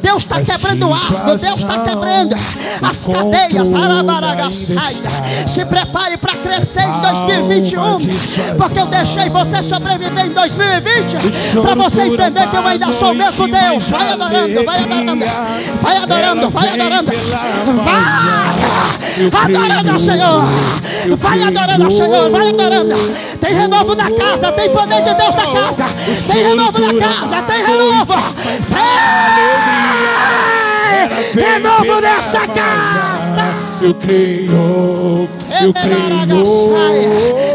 Deus está quebrando o arco, Deus está quebrando as cadeias. Se prepare para crescer em 2021, porque eu deixei você sobreviver em 2020 para você entender que eu ainda sou o mesmo Deus. Vai adorando, vai adorando, vai adorando, vai adorando, vai adorando ao Senhor, vai adorando ao Senhor, vai adorando. Tem renovo na casa, tem poder de Deus na casa, tem renovo na casa, tem renovo, renovo nessa casa. Eu creio.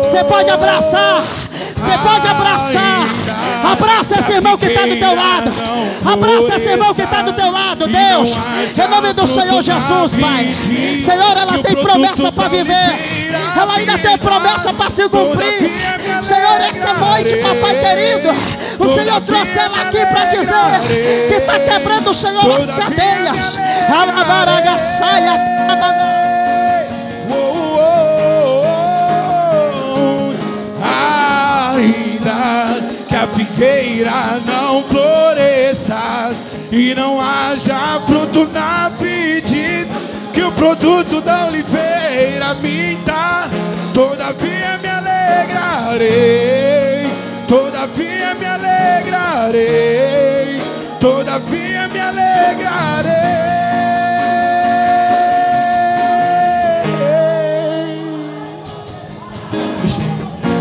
Você pode abraçar, você pode abraçar. Abraça esse irmão que está do teu lado. Abraça esse irmão que está do teu lado. Deus, em nome do Senhor Jesus, Pai. Senhor, ela tem promessa para viver. Ela ainda tem promessa para se cumprir. Senhor, essa noite, papai querido, o Senhor trouxe ela aqui para dizer que está quebrando, o Senhor, as cadeias. Ainda que a figueira não floresça e não haja fruto na vide, que o produto da oliveira minta, todavia me alegrarei, todavia me alegrarei, todavia me alegrarei.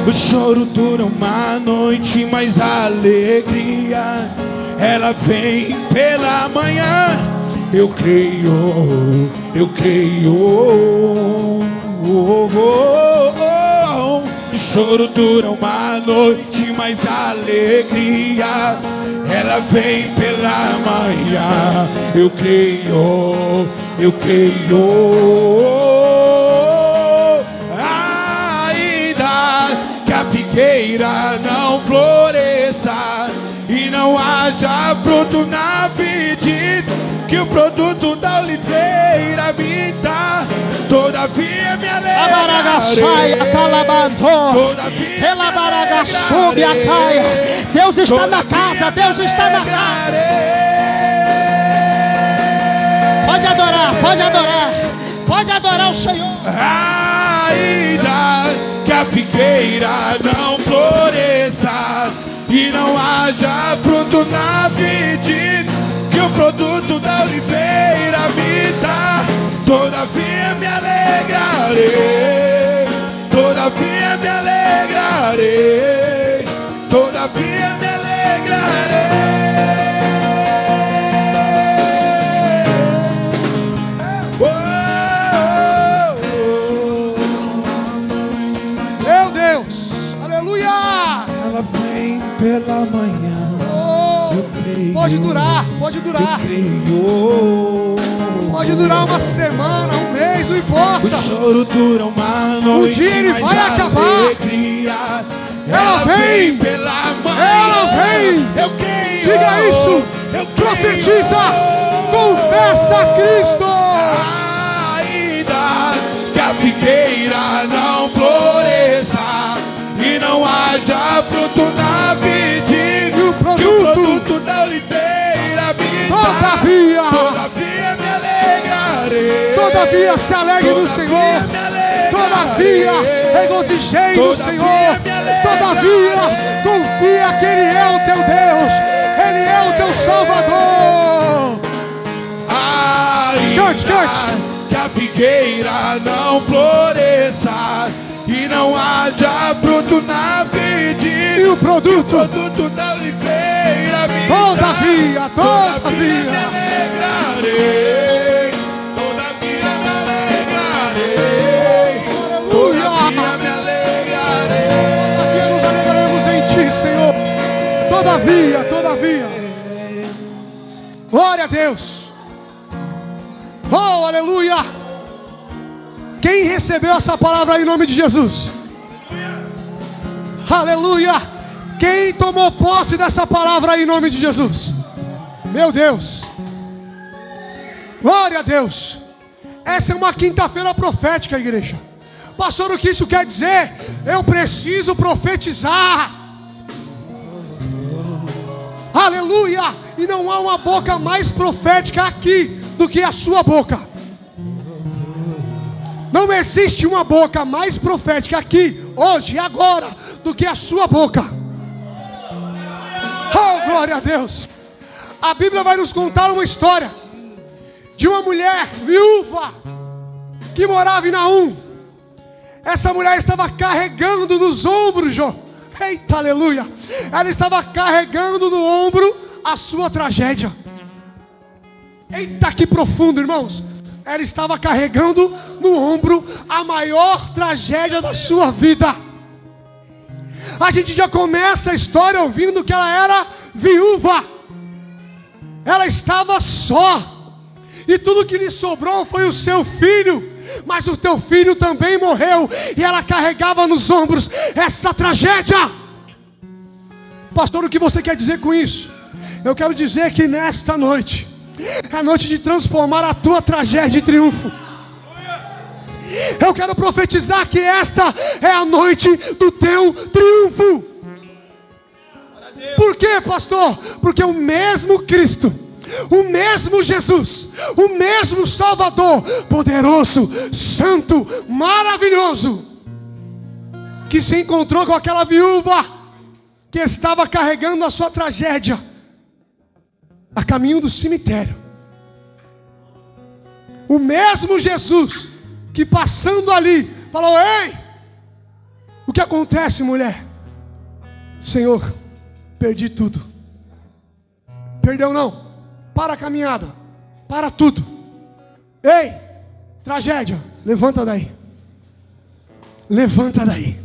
O choro dura uma noite, mas a alegria, ela vem pela manhã. Eu creio, eu creio. O choro dura uma noite, mas a alegria, ela vem pela manhã. Eu creio, eu creio. A figueira não floresça e não haja fruto na vide, que o produto da oliveira minta, todavia me alegrarei, Deus está na casa, Deus está na casa. Pode adorar, pode adorar, pode adorar o Senhor. Ainda que a figueira não floresça e não haja fruto na vide, que o produto da oliveira minta, todavia me alegrarei, todavia me alegrarei, todavia me alegrarei. Aleluia! Ela vem pela manhã. Pode durar durar. Eu creio. Pode durar uma semana, um mês, não importa. O choro dura uma noite, um dia ele vai acabar. Alegria, ela vem pela manhã. Ela vem. Eu creio. Diga isso. Eu profetiza. Confessa a Cristo. Ainda que a figueira não floresça e não haja fruto na vidinha, e o produto da oliveira me todavia me alegrarei. Todavia se alegre no Senhor. Todavia regozijei no Senhor. Todavia confia que Ele é o teu Deus. Ele é o teu Salvador. Cante, cante. Que a figueira não floresça e não haja fruto na vidinha, e o produto da oliveira me todavia me alegrarei. Todavia me alegrarei. Todavia me alegrarei. Todavia nos alegraremos em Ti, Senhor. Todavia. Glória a Deus. Oh, aleluia. Quem recebeu essa palavra em nome de Jesus? Aleluia. Quem tomou posse dessa palavra em nome de Jesus? Meu Deus. Glória a Deus. Essa é uma quinta-feira profética, igreja. Pastor, o que isso quer dizer? Eu preciso profetizar. Aleluia. E não há uma boca mais profética aqui do que a sua boca. Não existe uma boca mais profética aqui, hoje e agora, do que a sua boca. Oh, glória a Deus. A Bíblia vai nos contar uma história de uma mulher viúva que morava em Naum. Essa mulher estava carregando nos ombros, Jô. Eita, aleluia. Ela estava carregando no ombro a sua tragédia. Eita, que profundo, irmãos. Ela estava carregando no ombro a maior tragédia da sua vida. A gente já começa a história ouvindo que ela era viúva. Ela estava só. E tudo que lhe sobrou foi o seu filho. Mas o teu filho também morreu. E ela carregava nos ombros essa tragédia. Pastor, o que você quer dizer com isso? Eu quero dizer que nesta noite é a noite de transformar a tua tragédia em triunfo. Eu quero profetizar que esta é a noite do teu triunfo. Por quê, pastor? Porque o mesmo Cristo, o mesmo Jesus, o mesmo Salvador, poderoso, santo, maravilhoso, que se encontrou com aquela viúva que estava carregando a sua tragédia a caminho do cemitério. O mesmo Jesus que passando ali falou: ei, o que acontece, mulher? Senhor, perdi tudo. Perdeu não, para a caminhada, para tudo. Ei, tragédia, levanta daí. Levanta daí.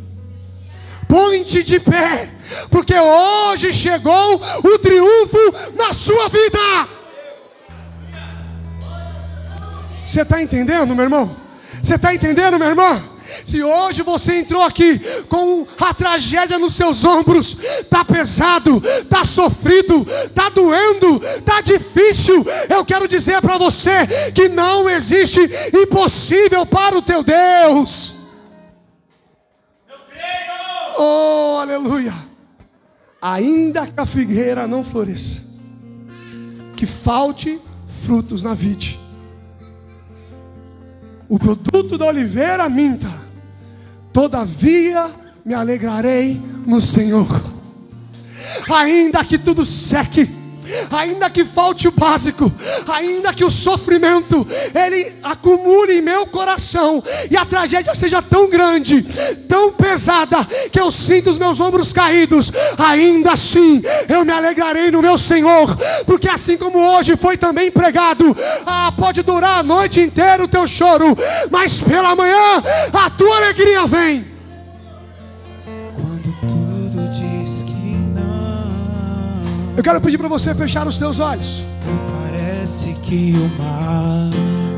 Põe-te de pé, porque hoje chegou o triunfo na sua vida. Você está entendendo, meu irmão? Você está entendendo, minha irmã? Se hoje você entrou aqui com a tragédia nos seus ombros, está pesado, está sofrido, está doendo, está difícil, eu quero dizer para você que não existe impossível para o teu Deus. Oh, aleluia. Ainda que a figueira não floresça, que falte frutos na vide, o produto da oliveira minta, todavia me alegrarei no Senhor. Ainda que tudo seque, ainda que falte o básico, ainda que o sofrimento ele acumule em meu coração e a tragédia seja tão grande, tão pesada, que eu sinto os meus ombros caídos, ainda assim eu me alegrarei no meu Senhor, porque assim como hoje foi também pregado, pode durar a noite inteira o teu choro, mas pela manhã a tua alegria vem. Eu quero pedir para você fechar os teus olhos. Parece que o mar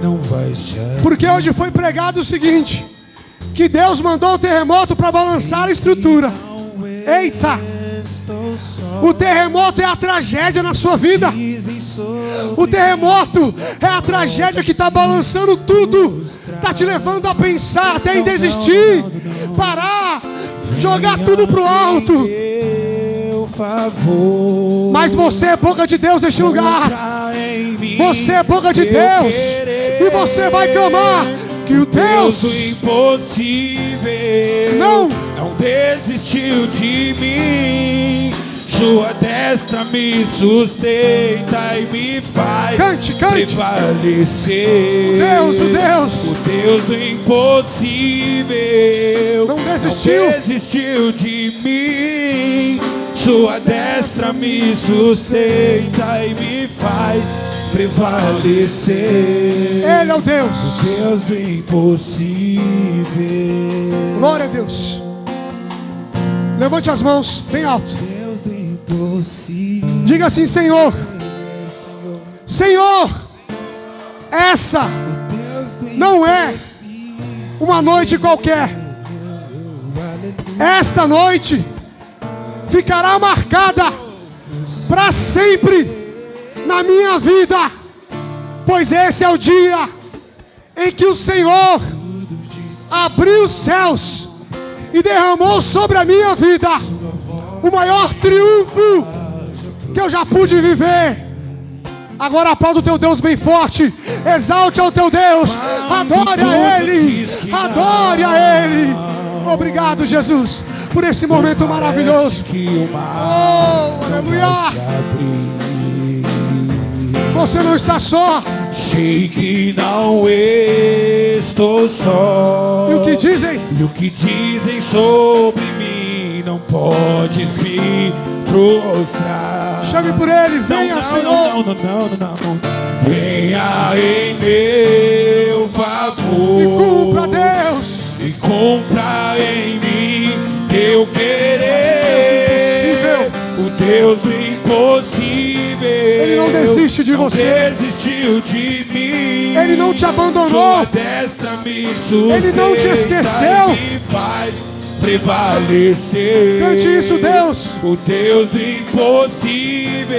não vai se abrir. Porque hoje foi pregado o seguinte: que Deus mandou o terremoto para balançar a estrutura. Eita! O terremoto é a tragédia na sua vida. O terremoto é a tragédia que está balançando tudo. Está te levando a pensar, até em desistir, parar, jogar tudo pro alto. Mas você é boca de Deus neste lugar. Você é boca de Deus. E você vai clamar que o Deus impossível não desistiu de mim. Sua destra me sustenta e me faz prevalecer. O Deus do impossível não desistiu de mim. Sua destra me sustenta e me faz prevalecer. Ele é o Deus. O Deus do impossível. Glória a Deus. Levante as mãos bem alto. Deus do impossível. Diga assim: Senhor, Senhor, essa não é uma noite qualquer. Esta noite ficará marcada para sempre na minha vida, pois esse é o dia em que o Senhor abriu os céus e derramou sobre a minha vida o maior triunfo que eu já pude viver. Agora aplauda o teu Deus bem forte, exalte ao teu Deus, adore a Ele, adore a Ele. Obrigado, Jesus, por esse momento maravilhoso. Oh, aleluia. Você não está só. Sei que não estou só. E o que dizem? E o que dizem sobre mim não podes me frustrar. Chame por Ele, venha, Senhor. Não. Venha em meu favor. E cumpra, Deus. E cumpra em mim teu querer. O Deus do impossível. Ele não desiste de você. Desistiu de mim. Ele não te abandonou. Sua destra me sustenta. Ele não te esqueceu. Me faz prevalecer. Cante isso, Deus. O Deus do impossível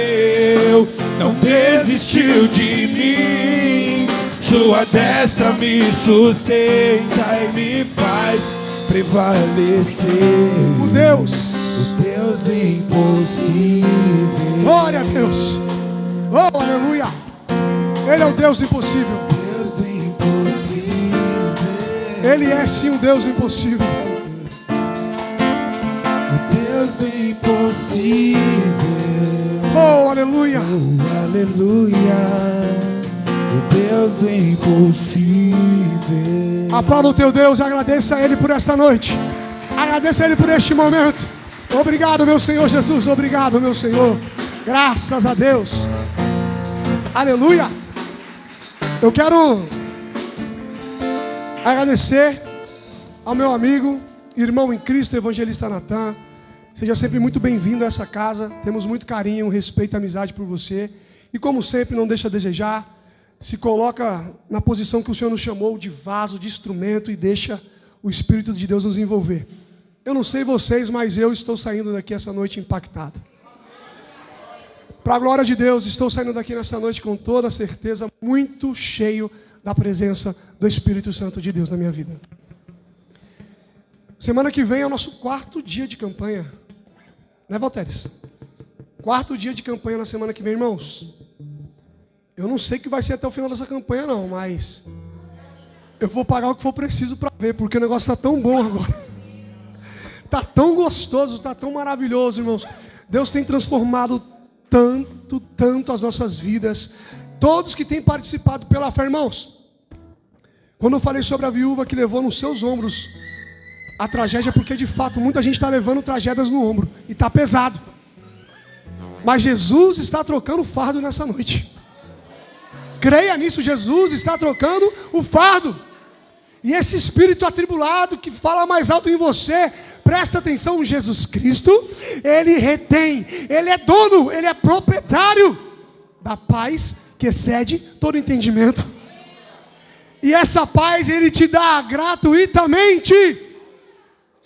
não desistiu de mim. Sua destra me sustenta e me faz prevalecer. O Deus impossível. Glória a Deus. Oh, aleluia. Ele é o Deus do impossível. Deus do impossível. Ele é sim o Deus do impossível. O Deus do impossível. Oh, aleluia. Oh, aleluia. O Deus do impossível. Aplauda o teu Deus, agradeça a Ele por esta noite. Agradeça a Ele por este momento. Obrigado, meu Senhor Jesus. Obrigado, meu Senhor. Graças a Deus. Aleluia. Eu quero agradecer ao meu amigo, irmão em Cristo, evangelista Natan. Seja sempre muito bem-vindo a essa casa. Temos muito carinho, respeito e amizade por você. E como sempre, não deixa a desejar. Se coloca na posição que o Senhor nos chamou, de vaso, de instrumento, e deixa o Espírito de Deus nos envolver. Eu não sei vocês, mas eu estou saindo daqui essa noite impactado. Para a glória de Deus, estou saindo daqui nessa noite com toda certeza, muito cheio da presença do Espírito Santo de Deus na minha vida. Semana que vem é o nosso 4º dia de campanha. Né, Valteres? 4º dia de campanha na semana que vem, irmãos. Eu não sei o que vai ser até o final dessa campanha não, mas eu vou pagar o que for preciso para ver, porque o negócio está tão bom agora. Está tão gostoso, está tão maravilhoso, irmãos. Deus tem transformado tanto as nossas vidas. Todos que têm participado pela fé, irmãos. Quando eu falei sobre a viúva que levou nos seus ombros a tragédia, porque de fato muita gente está levando tragédias no ombro e está pesado. Mas Jesus está trocando o fardo nessa noite. Creia nisso, Jesus está trocando o fardo. E esse espírito atribulado que fala mais alto em você, presta atenção, Jesus Cristo, Ele retém, Ele é dono, Ele é proprietário da paz que excede todo entendimento. E essa paz Ele te dá gratuitamente.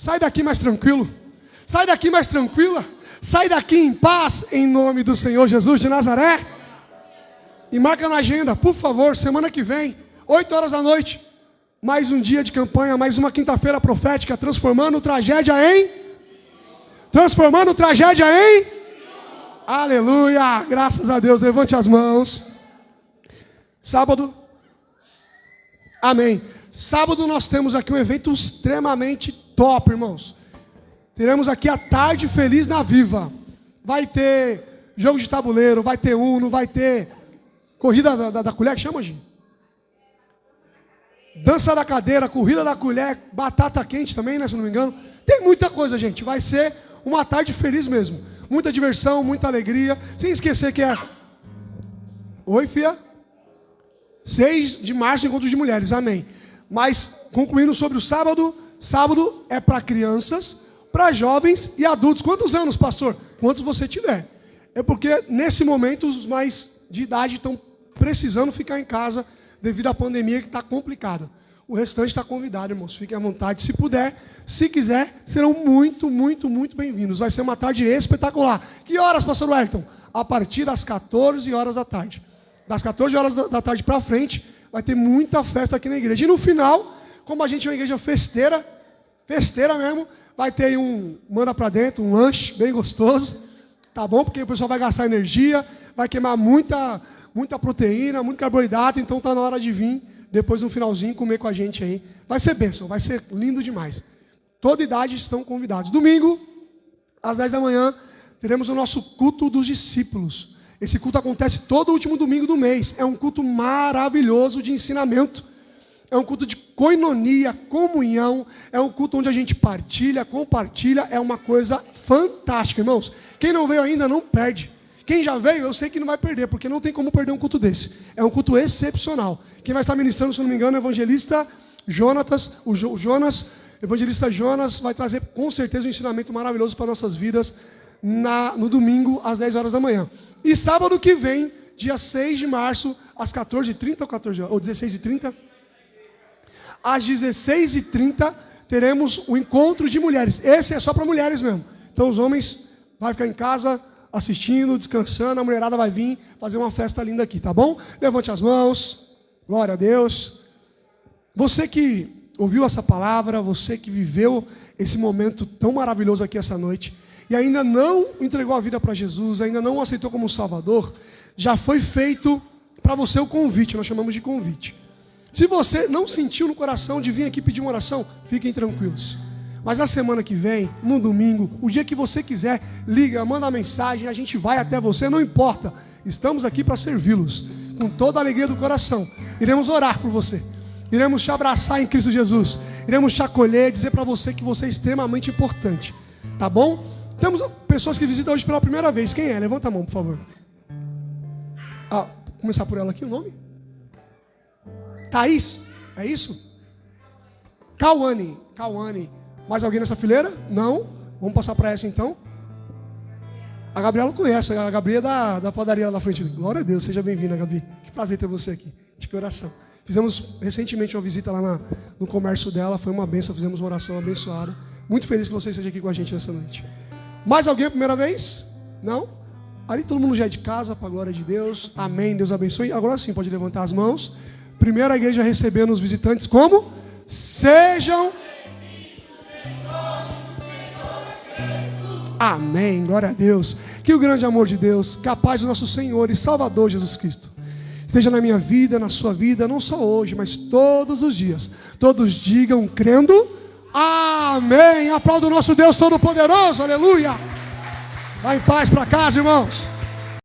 Sai daqui mais tranquilo. Sai daqui mais tranquila. Sai daqui em paz, em nome do Senhor Jesus de Nazaré. E marca na agenda, por favor, semana que vem, 8 horas da noite. Mais um dia de campanha, mais uma quinta-feira profética, transformando tragédia em... Aleluia, graças a Deus, levante as mãos. Sábado, amém. Sábado nós temos aqui um evento extremamente top, irmãos. Teremos aqui a Tarde Feliz na Viva. Vai ter jogo de tabuleiro, vai ter Uno, vai ter corrida da colher, que chama, Gi? Dança da cadeira, corrida da colher, batata quente também, né, se não me engano. Tem muita coisa, gente. Vai ser uma tarde feliz mesmo. Muita diversão, muita alegria. Sem esquecer que é... Oi, fia? 6 de março, encontro de mulheres, amém. Mas, concluindo sobre o sábado, sábado é para crianças, para jovens e adultos. Quantos anos, pastor? Quantos você tiver. É porque, nesse momento, os mais de idade estão precisando ficar em casa devido à pandemia que está complicada. O restante está convidado, irmãos. Fiquem à vontade. Se puder, se quiser, serão muito, muito, muito bem-vindos. Vai ser uma tarde espetacular. Que horas, pastor Wellington? A partir das 14 horas da tarde. Das 14 horas da tarde para frente, vai ter muita festa aqui na igreja. E no final, como a gente é uma igreja festeira mesmo, vai ter aí manda para dentro, um lanche bem gostoso. Tá bom? Porque o pessoal vai gastar energia, vai queimar muita proteína, muito carboidrato, então está na hora de vir, depois no finalzinho, comer com a gente aí. Vai ser bênção, vai ser lindo demais. Toda idade estão convidados. Domingo, às 10 da manhã, teremos o nosso culto dos discípulos. Esse culto acontece todo último domingo do mês. É um culto maravilhoso de ensinamento. É um culto de koinonia, comunhão. É um culto onde a gente partilha, compartilha. É uma coisa fantástica, irmãos. Quem não veio ainda, não perde. Quem já veio, eu sei que não vai perder, porque não tem como perder um culto desse. É um culto excepcional. Quem vai estar ministrando, se não me engano, é o evangelista Jonatas. O evangelista Jonas vai trazer com certeza um ensinamento maravilhoso para nossas vidas no domingo, às 10 horas da manhã. E sábado que vem, dia 6 de março, às 14h30 ou 16h30, às 16h30, teremos o encontro de mulheres. Esse é só para mulheres mesmo. Então os homens vão ficar em casa assistindo, descansando, a mulherada vai vir fazer uma festa linda aqui, tá bom? Levante as mãos, glória a Deus. Você que ouviu essa palavra, você que viveu esse momento tão maravilhoso aqui essa noite, e ainda não entregou a vida para Jesus, ainda não o aceitou como Salvador, já foi feito para você o convite, nós chamamos de convite. Se você não sentiu no coração de vir aqui pedir uma oração, fiquem tranquilos. Mas na semana que vem, no domingo, o dia que você quiser, liga, manda mensagem, a gente vai até você, não importa. Estamos aqui para servi-los, com toda a alegria do coração. Iremos orar por você, iremos te abraçar em Cristo Jesus, iremos te acolher, dizer para você que você é extremamente importante, tá bom? Temos pessoas que visitam hoje pela primeira vez. Quem é? Levanta a mão, por favor. Vou começar por ela aqui, o nome? Thaís, é isso? Cauane. Mais alguém nessa fileira? Não? Vamos passar para essa então. A Gabriela conhece, a Gabi é da padaria lá na frente. Glória a Deus, seja bem-vinda, Gabi. Que prazer ter você aqui, de coração. Fizemos recentemente uma visita lá no comércio dela, foi uma bênção, fizemos uma oração abençoada. Muito feliz que você esteja aqui com a gente nessa noite. Mais alguém a primeira vez? Não? Ali todo mundo já é de casa, para a glória de Deus. Amém, Deus abençoe. Agora sim, pode levantar as mãos. Primeiro a igreja recebendo os visitantes como? Sejam... Amém, glória a Deus. Que o grande amor de Deus, que a paz do nosso Senhor e Salvador Jesus Cristo esteja na minha vida, na sua vida, não só hoje, mas todos os dias. Todos digam crendo, amém. Aplauda o nosso Deus Todo-Poderoso, aleluia. Vá em paz para casa, irmãos.